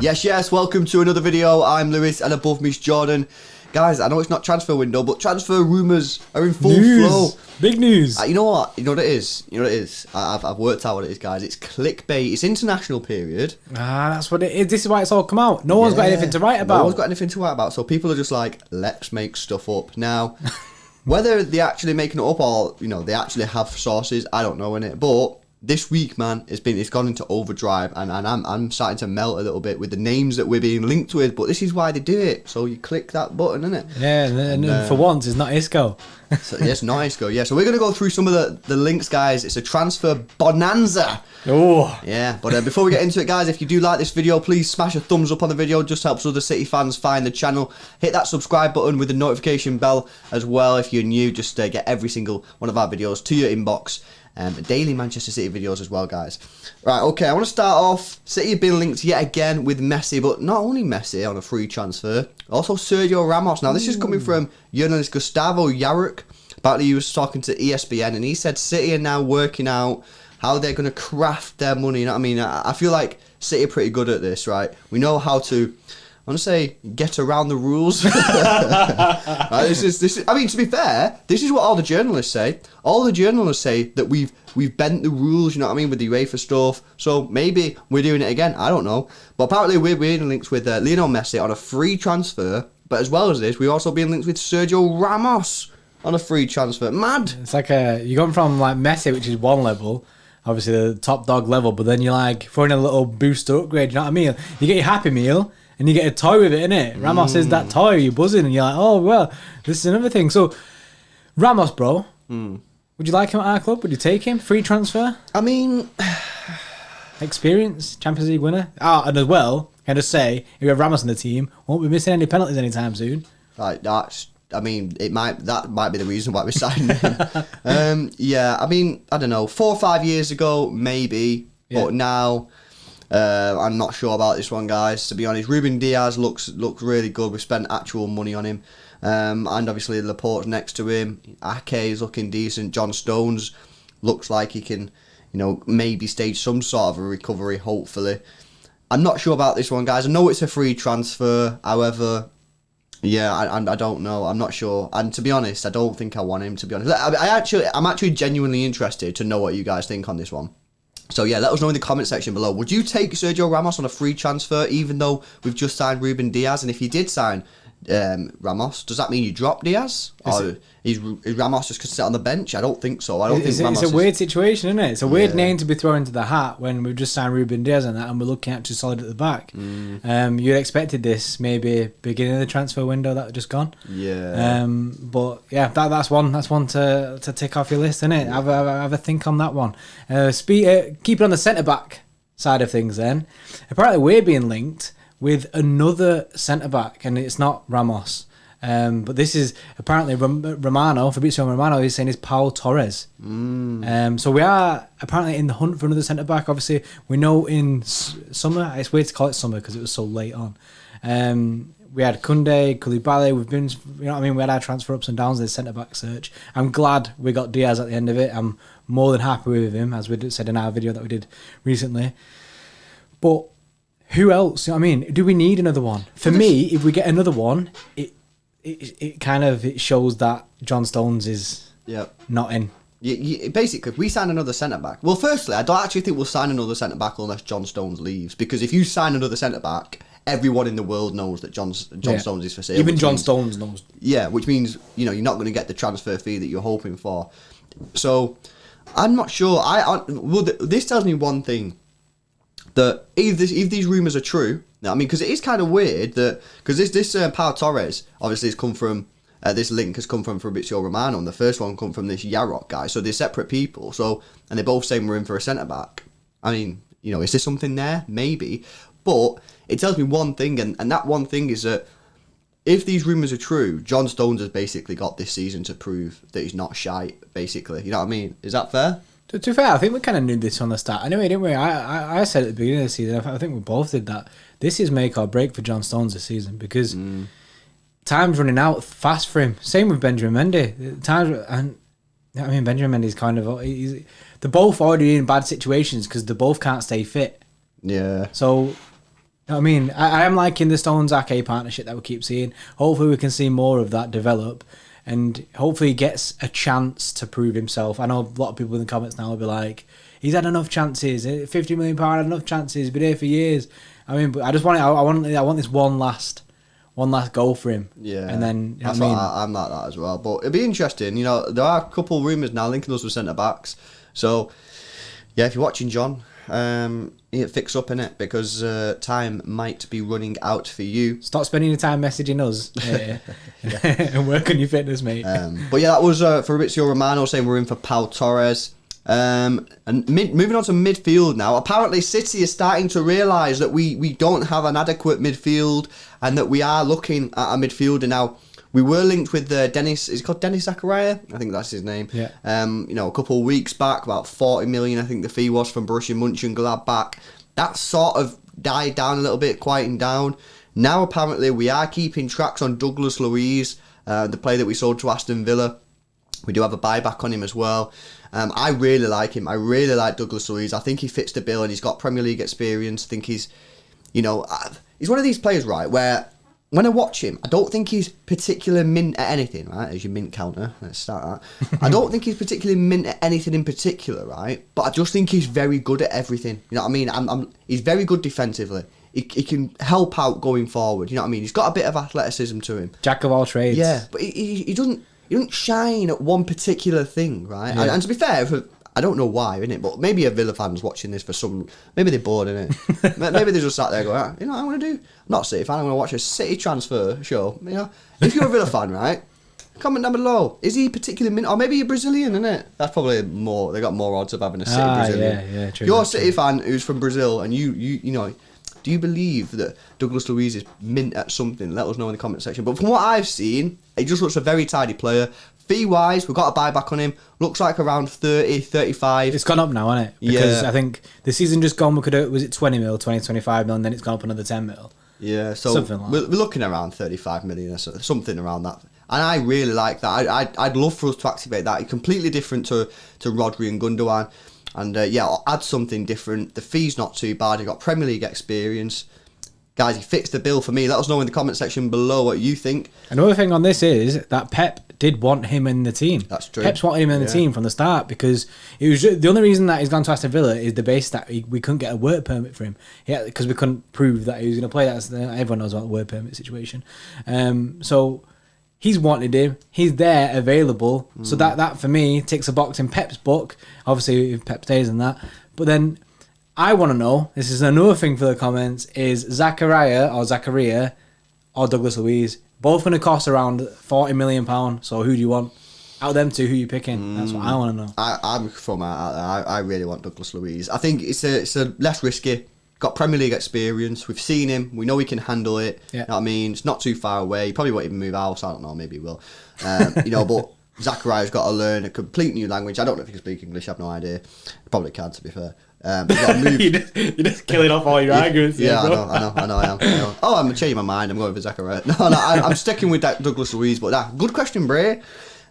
Yes, welcome to another video. I'm Lewis and above me's Jordan. Guys, I know it's not transfer window, but transfer rumours are in full flow. Big news. You know what? You know what it is? I've worked out what it is, guys. It's clickbait. It's international period. That's what it is. This is why it's all come out. No one's got anything to write about. No one's got anything to write about. So people are just like, let's make stuff up. Now, whether they're actually making it up or, you know, they actually have sources, I don't know, innit? But this week, man, it's gone into overdrive, and I'm starting to melt a little bit with the names that we're being linked with. But this is why they do it. So you click that button, innit? Yeah, and for once, it's not Isco. So, yes, not Isco. Yeah, so we're gonna go through some of the links, guys. It's a transfer bonanza. Oh, yeah. But before we get into it, guys, if you do like this video, please smash a thumbs up on the video. It just helps other City fans find the channel. Hit that subscribe button with the notification bell as well if you're new. Just get every single one of our videos to your inbox. Daily Manchester City videos as well, guys. Right, okay, I want to start off. City have been linked yet again with Messi, but not only Messi on a free transfer, also Sergio Ramos. Now, this is coming from journalist Gustavo Yaruk. Apparently, he was talking to ESPN, and he said City are now working out how they're going to craft their money. You know what I mean? I feel like City are pretty good at this, right? We know how to, I want to say, get around the rules. Right, this is. I mean, to be fair, this is what all the journalists say. All the journalists say that we've bent the rules. You know what I mean, with the UEFA stuff. So maybe we're doing it again. I don't know. But apparently, we're being linked with Lionel Messi on a free transfer. But as well as this, we're also being linked with Sergio Ramos on a free transfer. Mad. It's like you're going from like Messi, which is one level, obviously the top dog level, but then you're like throwing a little booster upgrade. You know what I mean? You get your Happy Meal. And you get a toy with it, innit? Ramos is that toy, you're buzzing, and you're like, oh, well, this is another thing. So, Ramos, bro, would you like him at our club? Would you take him? Free transfer? I mean, experience, Champions League winner. And as well, can I just say, if we have Ramos in the team, won't be missing any penalties anytime soon. Like, that might be the reason why we signed him. Yeah, I mean, I don't know, 4 or 5 years ago, maybe, but now I'm not sure about this one, guys, to be honest. Ruben Diaz looks really good. We spent actual money on him. And obviously Laporte's next to him. Ake is looking decent. John Stones looks like he can, you know, maybe stage some sort of a recovery, hopefully. I'm not sure about this one, guys. I know it's a free transfer. However, yeah, I don't know. I'm not sure. And to be honest, I don't think I want him, to be honest. I'm actually genuinely interested to know what you guys think on this one. So yeah, let us know in the comment section below. Would you take Sergio Ramos on a free transfer, even though we've just signed Ruben Diaz? And if you did sign Ramos, does that mean you drop Diaz? Or is Ramos just going to sit on the bench? I don't think so. I don't think Ramos it's a weird situation, isn't it? It's a weird name to be thrown into the hat when we've just signed Ruben Diaz and that, and we're looking actually solid at the back. You'd expected this maybe beginning of the transfer window that just gone. Yeah. But yeah, that's one to tick off your list, isn't it? Have a think on that one. Keep it on the centre back side of things. Then apparently we're being linked with another centre back, and it's not Ramos. But this is apparently Fabrizio Romano is saying it's Paul Torres. So we are apparently in the hunt for another centre back. Obviously, we know in summer, it's weird to call it summer because it was so late on. We had Koundé, Koulibaly. We've been, you know what I mean. We had our transfer ups and downs in the centre back search. I'm glad we got Diaz at the end of it. I'm more than happy with him, as we said in our video that we did recently. But who else? You know what I mean? Do we need another one? For me, if we get another one, it kind of shows that John Stones is not in. Basically, if we sign another centre-back... Well, firstly, I don't actually think we'll sign another centre-back unless John Stones leaves. Because if you sign another centre-back, everyone in the world knows that John Stones is for sale. Even John Stones knows. Yeah, which means, you know, you're not going to get the transfer fee that you're hoping for. So, I'm not sure. This tells me one thing. That if these rumours are true, I mean, because it is kind of weird that, because this Pau Torres obviously has come from, this link has come from Fabrizio Romano, and the first one come from this Yarok guy, so they're separate people, so, and they're both saying we're in for a centre-back. I mean, you know, is there something there? Maybe, but it tells me one thing, and that one thing is that if these rumours are true, John Stones has basically got this season to prove that he's not shite, basically, you know what I mean? Is that fair? To be fair, I think we kind of knew this on the start. Anyway, didn't we? I said at the beginning of the season, I think we both did that. This is make or break for John Stones this season because time's running out fast for him. Same with Benjamin Mendy. And I mean, Benjamin Mendy's kind of... they're both already in bad situations because they both can't stay fit. Yeah. So, I mean, I am liking the Stones-Ake partnership that we keep seeing. Hopefully we can see more of that develop. And hopefully he gets a chance to prove himself. I know a lot of people in the comments now will be like, he's had enough chances. £50 million had enough chances. He's been here for years. I mean, but I just want it. I want this one last goal for him. Yeah, and then I'm like that as well. But it'd be interesting. You know, there are a couple of rumours now linking us with centre backs. So yeah, if you're watching, John, fix up in it because time might be running out for you. Stop spending your time messaging us and work on your fitness, mate. But yeah, that was Fabrizio Romano saying we're in for Pau Torres. And moving on to midfield now. Apparently City is starting to realise that we don't have an adequate midfield and that we are looking at a midfielder now. We were linked with Dennis. Is he called Dennis Zakaria? I think that's his name. Yeah. You know, a couple of weeks back, about 40 million, I think the fee was from Borussia Mönchengladbach. That sort of died down a little bit, quieting down. Now apparently we are keeping tracks on Douglas Luiz, the player that we sold to Aston Villa. We do have a buyback on him as well. I really like him. I really like Douglas Luiz. I think he fits the bill and he's got Premier League experience. I think he's one of these players, right, where when I watch him, I don't think he's particularly mint at anything, right? As your mint counter, let's start that. I don't think he's particularly mint at anything in particular, right? But I just think he's very good at everything. You know what I mean? He's very good defensively. He can help out going forward. You know what I mean? He's got a bit of athleticism to him. Jack of all trades. Yeah, but he doesn't shine at one particular thing, right? Yeah. And to be fair, I don't know why, innit? But maybe a Villa fan's watching this for some... Maybe they're bored, innit? Maybe they just sat there going, you know what I'm going to do? I'm not a City fan, I'm going to watch a City transfer show. You know, if you're a Villa fan, right? Comment down below. Is he particularly mint? Or maybe you're Brazilian, innit? That's probably more... They got more odds of having a City Brazilian. Yeah, true. You're a City fan who's from Brazil, and you know... Do you believe that Douglas Luiz is mint at something? Let us know in the comment section. But from what I've seen, he just looks a very tidy player. Fee-wise, we've got a buyback on him. Looks like around 30, 35. It's gone up now, hasn't it? Because Yeah. I think the season just gone, was it 20 mil, 25 mil, and then it's gone up another 10 mil. Yeah, so Something like we're looking around 35 million or something around that. And I really like that. I'd love for us to activate that. It's completely different to Rodri and Gundogan. And I'll add something different. The fee's not too bad. He got Premier League experience. Guys, he fits the bill for me. Let us know in the comment section below what you think. Another thing on this is that Pep did want him in the team. That's true. Pep's wanted him in the team from the start because it was the only reason that he's gone to Aston Villa is the base that we couldn't get a work permit for him. Yeah, because we couldn't prove that he was going to play. Everyone knows about the work permit situation. So he's wanted him. He's there, available. So that for me ticks a box in Pep's book. Obviously, if Pep stays in that. But then I want to know, this is another thing for the comments, is Zakaria or Douglas Luiz both going to cost around £40 million. So who do you want? Out of them two, who are you picking? That's what I want to know. I'm from out there. I really want Douglas Luiz. I think it's a less risky. Got Premier League experience. We've seen him. We know he can handle it. Yeah. You know what I mean? It's not too far away. He probably won't even move house. I don't know. Maybe he will. But Zakaria's got to learn a complete new language. I don't know if he can speak English. I have no idea. He probably can, to be fair. He's got to move. You're just killing off all your arguments. Yeah, bro. I know. Oh, I'm changing my mind. I'm going for Zakaria. No, I'm sticking with that Douglas Luiz. But good question, Bray.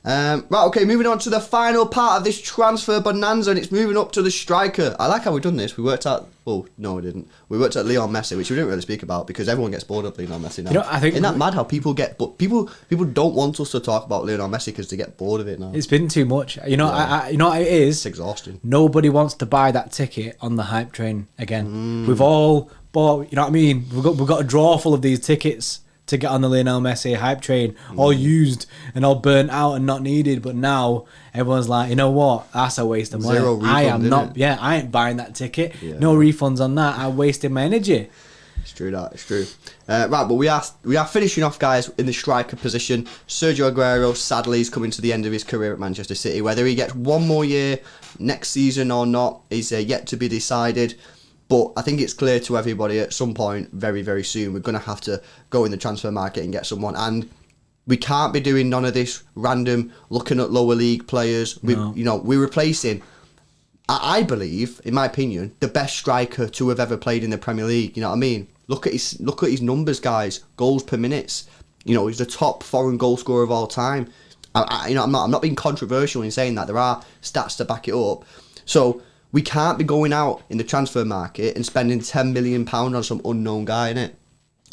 Right, okay, moving on to the final part of this transfer bonanza, and it's moving up to the striker. I like how we've done this. We worked out... Well, no, we didn't. We worked at Lionel Messi, which we didn't really speak about because everyone gets bored of Lionel Messi now. You know, I think... Isn't that mad how people get... But people don't want us to talk about Lionel Messi because they get bored of it now. It's been too much. You know, you know what it is? It's exhausting. Nobody wants to buy that ticket on the hype train again. We've all bought... You know what I mean? We've got a drawer full of these tickets to get on the Lionel Messi hype train, all used and all burnt out and not needed. But now everyone's like, you know what? That's a waste of money. Zero refund, I ain't buying that ticket. Yeah. No refunds on that. I wasted my energy. It's true, that. It's true. Right, but we are finishing off, guys, in the striker position. Sergio Aguero, sadly, is coming to the end of his career at Manchester City. Whether he gets one more year next season or not is yet to be decided. But I think it's clear to everybody at some point, very, very soon, we're going to have to go in the transfer market and get someone. And we can't be doing none of this random looking at lower league players. We're replacing, I believe, in my opinion, the best striker to have ever played in the Premier League. You know what I mean? Look at his numbers, guys. Goals per minute. You know, he's the top foreign goal scorer of all time. I'm not being controversial in saying that. There are stats to back it up. So we can't be going out in the transfer market and spending £10 million on some unknown guy, innit?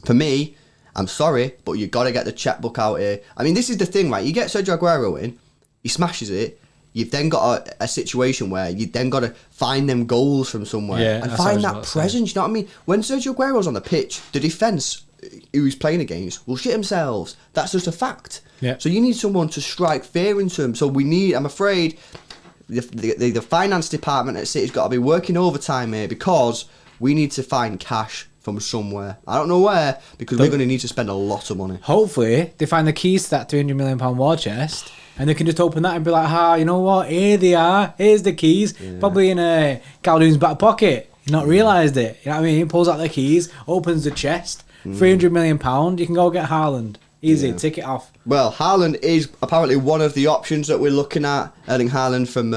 For me, I'm sorry, but you got to get the checkbook out here. I mean, this is the thing, right? You get Sergio Aguero in, he smashes it. You've then got a situation where you then got to find them goals from somewhere and find that presence. You know what I mean? When Sergio Aguero's on the pitch, the defence who he's playing against will shit themselves. That's just a fact. Yeah. So you need someone to strike fear into him. So we need, I'm afraid, the finance department at City's got to be working overtime here because we need to find cash from somewhere. I don't know where, because we're going to need to spend a lot of money. Hopefully, they find the keys to that £300 million war chest, and they can just open that and be like, you know what? Here they are. Here's the keys. Yeah. Probably in Calhoun's back pocket. He's not realised it. You know what I mean? He pulls out the keys, opens the chest, £300 million. You can go get Haaland. Easy, tick it off. Well, Haaland is apparently one of the options that we're looking at. Erling Haaland from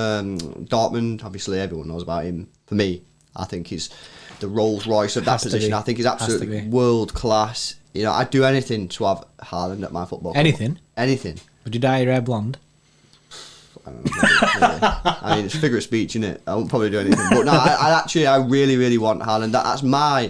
Dortmund. Obviously, everyone knows about him. For me, I think he's the Rolls Royce of that position. I think he's absolutely world class. You know, I'd do anything to have Haaland at my football club. Anything. Would you dye your hair blonde? I don't know. Maybe. I mean, it's a figure of speech, isn't it? I won't probably do anything. But no, I really, really want Haaland. That's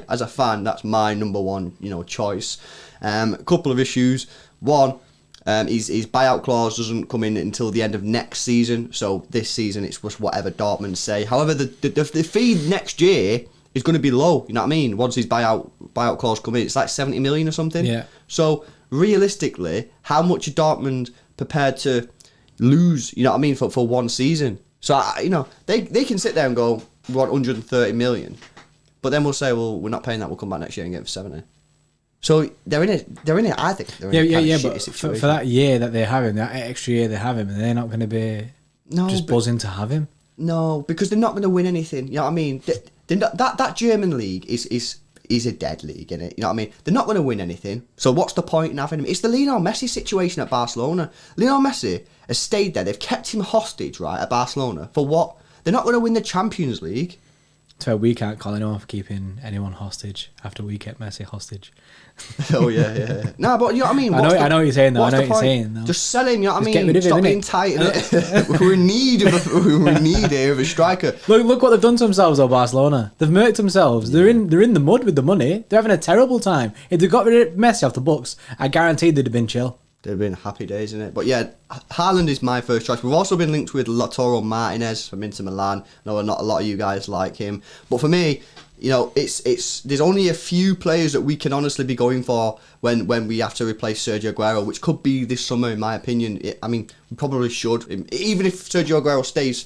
as a fan, that's my number one, choice. A couple of issues. One, his buyout clause doesn't come in until the end of next season. So this season, it's just whatever Dortmund say. However, the fee next year is going to be low. You know what I mean? Once his buyout clause come in, it's like 70 million or something. Yeah. So realistically, how much are Dortmund prepared to lose? You know what I mean? For one season. So they can sit there and go, we want 130 million, but then we'll say, well, we're not paying that. We'll come back next year and get it for 70. So they're in it. I think they're in a but for that year that they have him, that extra year they have him, and they're not going to be buzzing to have him. No, because they're not going to win anything. You know what I mean? That German league is a dead league, isn't it? You know what I mean? They're not going to win anything. So what's the point in having him? It's the Lionel Messi situation at Barcelona. Lionel Messi has stayed there. They've kept him hostage, right, at Barcelona. For what? They're not going to win the Champions League. So we can't call anyone for keeping anyone hostage after we kept Messi hostage. Oh yeah. No, but you know what I mean. I know what you're saying though. I know what you're saying though. Just sell him. You know what I mean? Get rid of him, Stop being tight. We're in need of a striker. Look what they've done to themselves, though. Barcelona. They've murked themselves. They're in the mud with the money. They're having a terrible time. If they got rid of Messi off the books, I guarantee they'd have been chill. They'd have been happy days, isn't it? But yeah, Haaland is my first choice. We've also been linked with Lautaro Martinez from Inter Milan. I know not a lot of you guys like him, but for me, there's only a few players that we can honestly be going for when we have to replace Sergio Aguero, which could be this summer, in my opinion. I mean, we probably should. Even if Sergio Aguero stays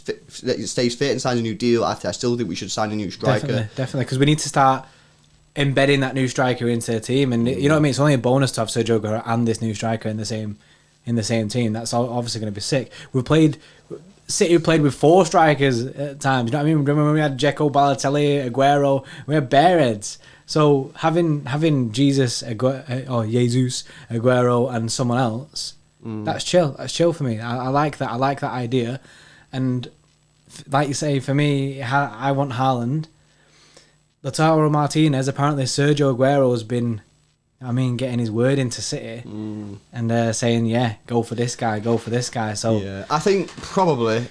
fit and signs a new deal, I still think we should sign a new striker. Definitely, because we need to start embedding that new striker into the team, and you know what I mean. It's only a bonus to have Sergio Aguero and this new striker in the same team. That's obviously going to be sick. City played with 4 strikers at times. You know what I mean? Remember when we had Dzeko, Balotelli, Aguero? We had bare heads. So having Jesus, Aguero, and someone else, that's chill. That's chill for me. I like that. I like that idea. And like you say, for me, I want Haaland. Lautaro Martinez, apparently Sergio Aguero has been, getting his word into City and saying, go for this guy. So yeah, I think probably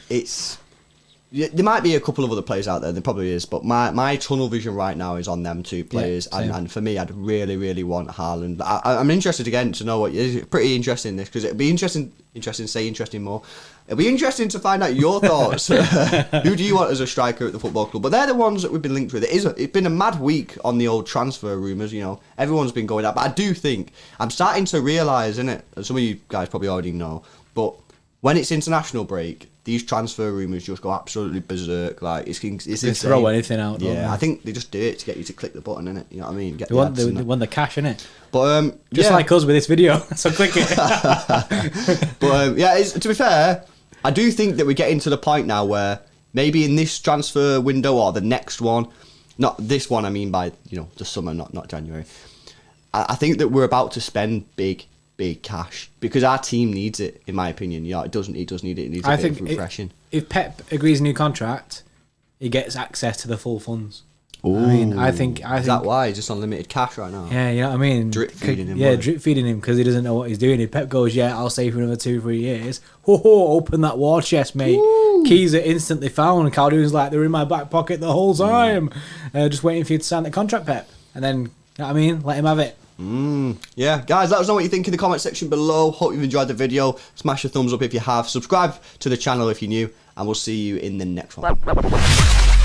there might be a couple of other players out there. There probably is, but my tunnel vision right now is on them 2 players, and for me, I'd really, really want Haaland. I'm interested again to know it's pretty interesting this, because it'd be interesting more. It'll be interesting to find out your thoughts. Who do you want as a striker at the football club? But they're the ones that we've been linked with. It's been a mad week on the old transfer rumours. Everyone's been going out. But I do think I'm starting to realise, innit, and some of you guys probably already know, but when it's international break, these transfer rumours just go absolutely berserk. Like it's insane. Throw anything out. Yeah, I think they just do it to get you to click the button, innit? You know what I mean? They want the cash, innit? But like us with this video, so click it. But to be fair, I do think that we're getting to the point now where maybe in this transfer window or the next one, not this one, I mean by the summer, not January. I think that we're about to spend big cash because our team needs it, in my opinion. It does need it. It needs a bit of refreshing. If Pep agrees a new contract, he gets access to the full funds. I think Is that why? He's just on limited cash right now? Yeah, you know what I mean? Drip feeding him. Yeah, drip feeding him because he doesn't know what he's doing. If Pep goes, yeah, I'll stay for another 2-3 years. Ho ho, open that war chest, mate. Woo. Keys are instantly found. Calderon's like, they're in my back pocket the whole time. Just waiting for you to sign the contract, Pep. And then, you know what I mean? Let him have it. Yeah, guys, let us know what you think in the comment section below. Hope you've enjoyed the video. Smash a thumbs up if you have. Subscribe to the channel if you're new. And we'll see you in the next one.